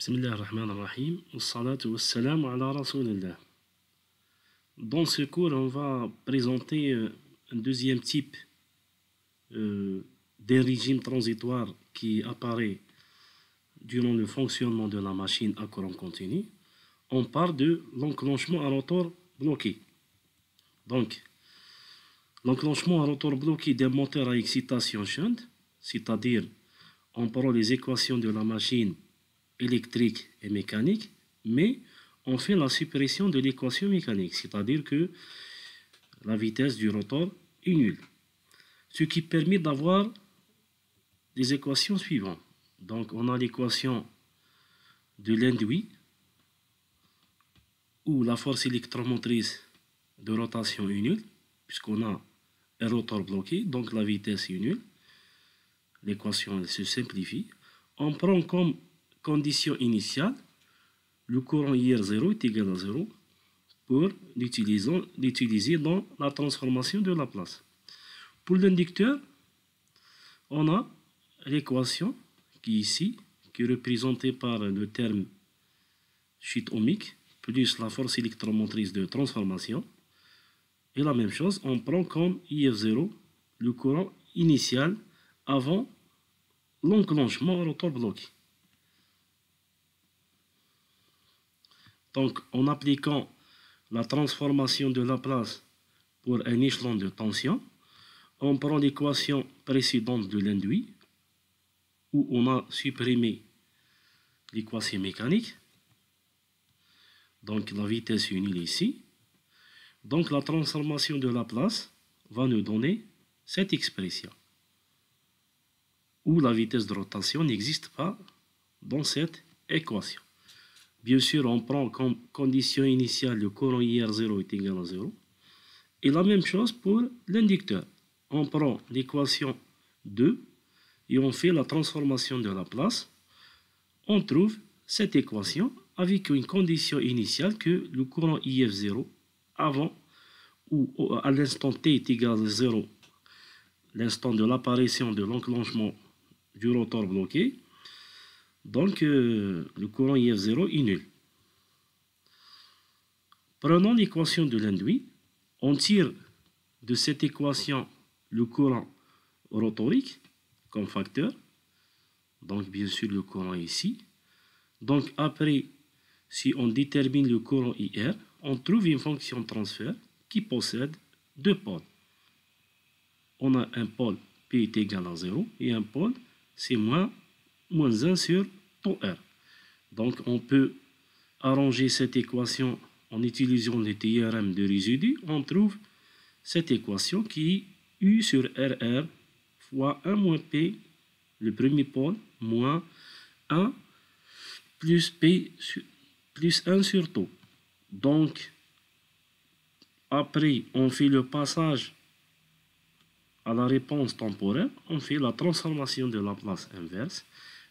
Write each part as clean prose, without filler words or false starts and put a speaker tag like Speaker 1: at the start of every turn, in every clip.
Speaker 1: Bismillah ar-Rahman ar-Rahim, wassalatu wassalamu ala rasulillah. Dans ce cours, on va présenter un deuxième type d'un régime transitoire qui apparaît durant le fonctionnement de la machine à courant continu. On parle de l'enclenchement à rotor bloqué. Donc, l'enclenchement à rotor bloqué d'un moteur à excitation shunt, c'est-à-dire on prend les équations de la machine électrique et mécanique, mais on fait la suppression de l'équation mécanique, c'est-à-dire que la vitesse du rotor est nulle. Ce qui permet d'avoir les équations suivantes. Donc on a l'équation de l'induit, où la force électromotrice de rotation est nulle, puisqu'on a un rotor bloqué, donc la vitesse est nulle. L'équation se simplifie. On prend comme condition initiale le courant IR0 est égal à 0 pour l'utiliser dans la transformation de Laplace. Pour l'inducteur, on a l'équation qui est ici, qui est représentée par le terme chute ohmique plus la force électromotrice de transformation. Et la même chose, on prend comme IF0 le courant initial avant l'enclenchement rotor bloqué. Donc, en appliquant la transformation de Laplace pour un échelon de tension, on prend l'équation précédente de l'induit, où on a supprimé l'équation mécanique. Donc, la vitesse est nulle ici. Donc, la transformation de Laplace va nous donner cette expression, où la vitesse de rotation n'existe pas dans cette équation. Bien sûr, on prend comme condition initiale le courant IR0 est égal à 0. Et la même chose pour l'inducteur. On prend l'équation 2 et on fait la transformation de Laplace. On trouve cette équation avec une condition initiale que le courant IF0 avant ou à l'instant t est égal à 0, l'instant de l'apparition de l'enclenchement du rotor bloqué, donc le courant IF0 est nul. Prenons l'équation de l'induit, on tire de cette équation le courant rotorique comme facteur, donc bien sûr le courant ici. Donc après, si on détermine le courant IR, on trouve une fonction de transfert qui possède deux pôles. On a un pôle P est égal à 0 et un pôle c'est moins 1 sur tau R. Donc on peut arranger cette équation en utilisant le théorème de résidu. On trouve cette équation qui est U sur RR fois 1 moins P, le premier pôle, moins 1 plus P plus 1 sur tau. Donc après on fait le passage à la réponse temporaire, on fait la transformation de Laplace inverse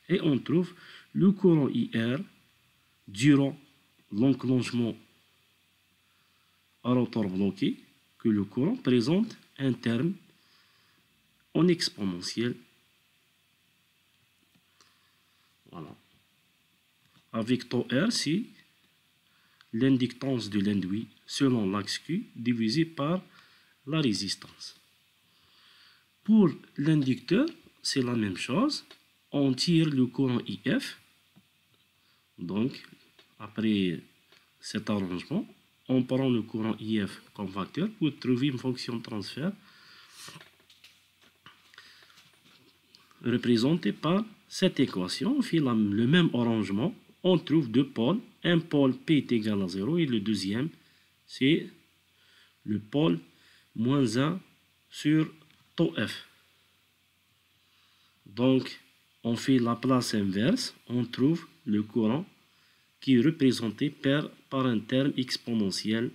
Speaker 1: et on trouve le courant IR durant l'enclenchement à rotor bloqué, que le courant présente un terme en exponentielle. Voilà. Avec tau R, c'est l'inductance de l'induit selon l'axe Q divisé par la résistance. Pour l'inducteur, c'est la même chose. On tire le courant IF. Donc, après cet arrangement, on prend le courant IF comme facteur pour trouver une fonction de transfert représentée par cette équation. On fait le même arrangement. On trouve deux pôles. Un pôle P est égal à 0 et le deuxième, c'est le pôle moins 1 sur tau F. Donc, on fait la place inverse, on trouve le courant qui est représenté par un terme exponentiel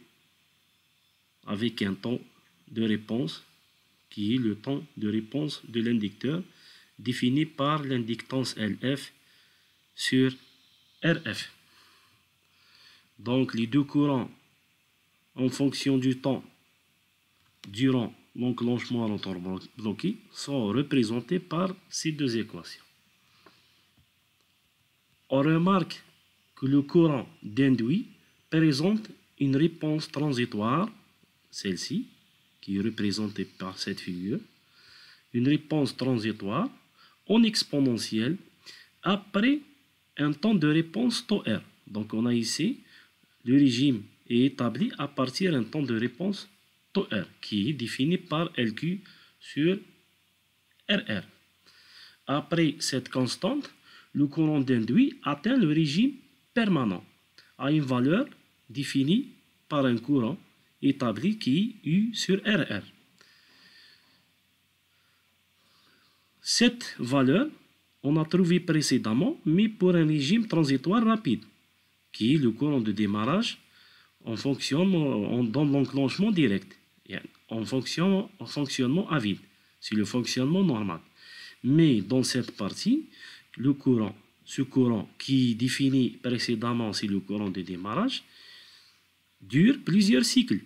Speaker 1: avec un temps de réponse qui est le temps de réponse de l'inducteur défini par l'inductance LF sur RF. Donc, les deux courants en fonction du temps durant l'enclenchement à rotor bloqué sont représentés par ces deux équations. On remarque que le courant d'induit présente une réponse transitoire, celle-ci, qui est représentée par cette figure, une réponse transitoire en exponentielle après un temps de réponse tau R. Donc on a ici, le régime est établi à partir d'un temps de réponse tau R, qui est défini par LQ sur RR. Après cette constante, le courant d'induit atteint le régime permanent à une valeur définie par un courant établi qui est U sur RR. Cette valeur, on a trouvé précédemment, mais pour un régime transitoire rapide, qui est le courant de démarrage dans l'enclenchement direct, en fonctionnement à vide. C'est le fonctionnement normal. Mais dans cette partie, ce courant qui est défini précédemment, c'est le courant de démarrage, dure plusieurs cycles.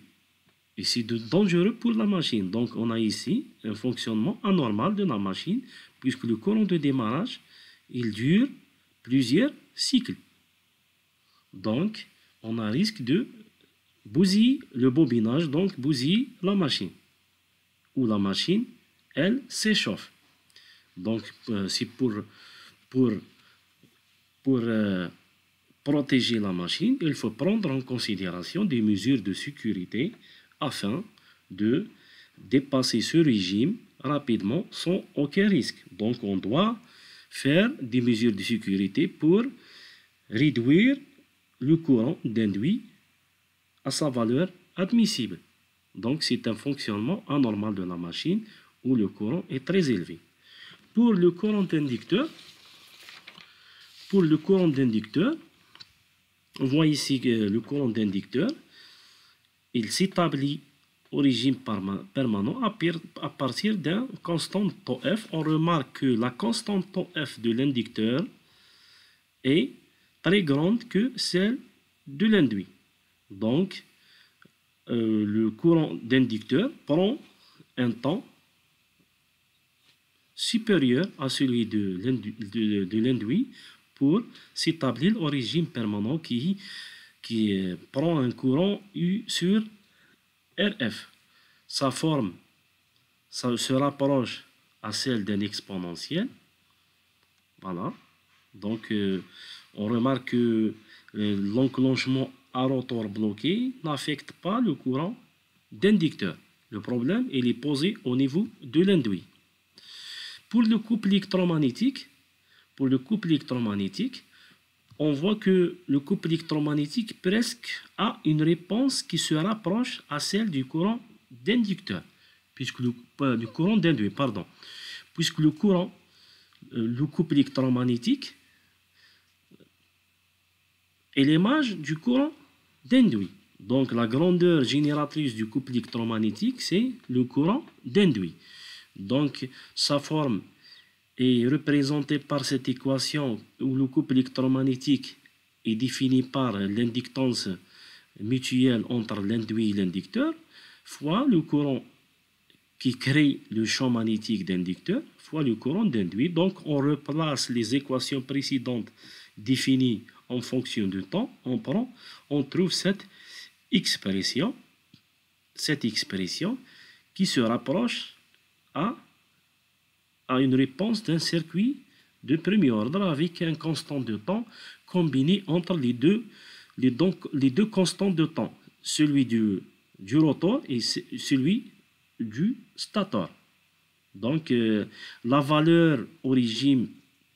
Speaker 1: Et c'est dangereux pour la machine. Donc on a ici un fonctionnement anormal de la machine, puisque le courant de démarrage, il dure plusieurs cycles. Donc on a risque de bousiller le bobinage, donc bousiller la machine. Ou la machine, elle s'échauffe. Donc c'est pour protéger la machine, il faut prendre en considération des mesures de sécurité afin de dépasser ce régime rapidement sans aucun risque. Donc on doit faire des mesures de sécurité pour réduire le courant d'induit à sa valeur admissible. Donc c'est un fonctionnement anormal de la machine où le courant est très élevé. Pour le courant d'inducteur, on voit ici que le courant d'inducteur, il s'établit au régime permanent à partir d'un constant tau F. On remarque que la constante tau F de l'inducteur est très grande que celle de l'induit. Donc, le courant d'inducteur prend un temps supérieur à celui de l'induit pour s'établir au régime permanent qui prend un courant U sur RF. Sa forme se rapproche à celle d'un exponentiel. Voilà. Donc, on remarque que l'enclenchement à rotor bloqué n'affecte pas le courant d'inducteur. Le problème, il est posé au niveau de l'induit. Pour le couple électromagnétique, on voit que le couple électromagnétique presque a une réponse qui se rapproche à celle du courant d'inducteur, puisque le couple électromagnétique est l'image du courant d'induit. Donc la grandeur génératrice du couple électromagnétique, c'est le courant d'induit. Donc sa forme est représentée par cette équation où le couple électromagnétique est défini par l'inductance mutuelle entre l'induit et l'inducteur, fois le courant qui crée le champ magnétique d'inducteur, fois le courant d'induit. Donc on replace les équations précédentes définies en fonction du temps, on trouve cette expression qui se rapproche à une réponse d'un circuit de premier ordre avec un constant de temps combiné entre les deux constants de temps, celui du rotor et celui du stator. Donc la valeur au régime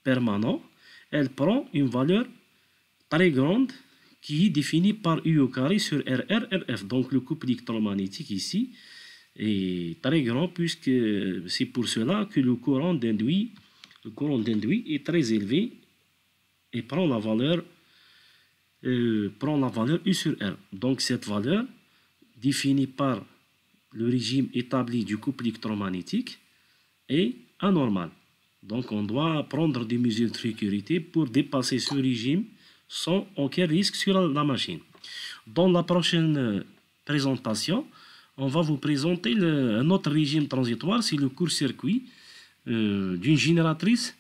Speaker 1: permanent, elle prend une valeur très grande qui est définie par U au carré sur RF. Donc le couple électromagnétique ici est très grand, puisque c'est pour cela que le courant d'induit est très élevé et prend la valeur U sur R. Donc cette valeur définie par le régime établi du couple électromagnétique est anormale. Donc on doit prendre des mesures de sécurité pour dépasser ce régime sans aucun risque sur la machine. Dans la prochaine présentation, on va vous présenter un autre régime transitoire, c'est le court-circuit d'une génératrice,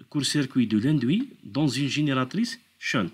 Speaker 1: court-circuit de l'induit dans une génératrice shunt.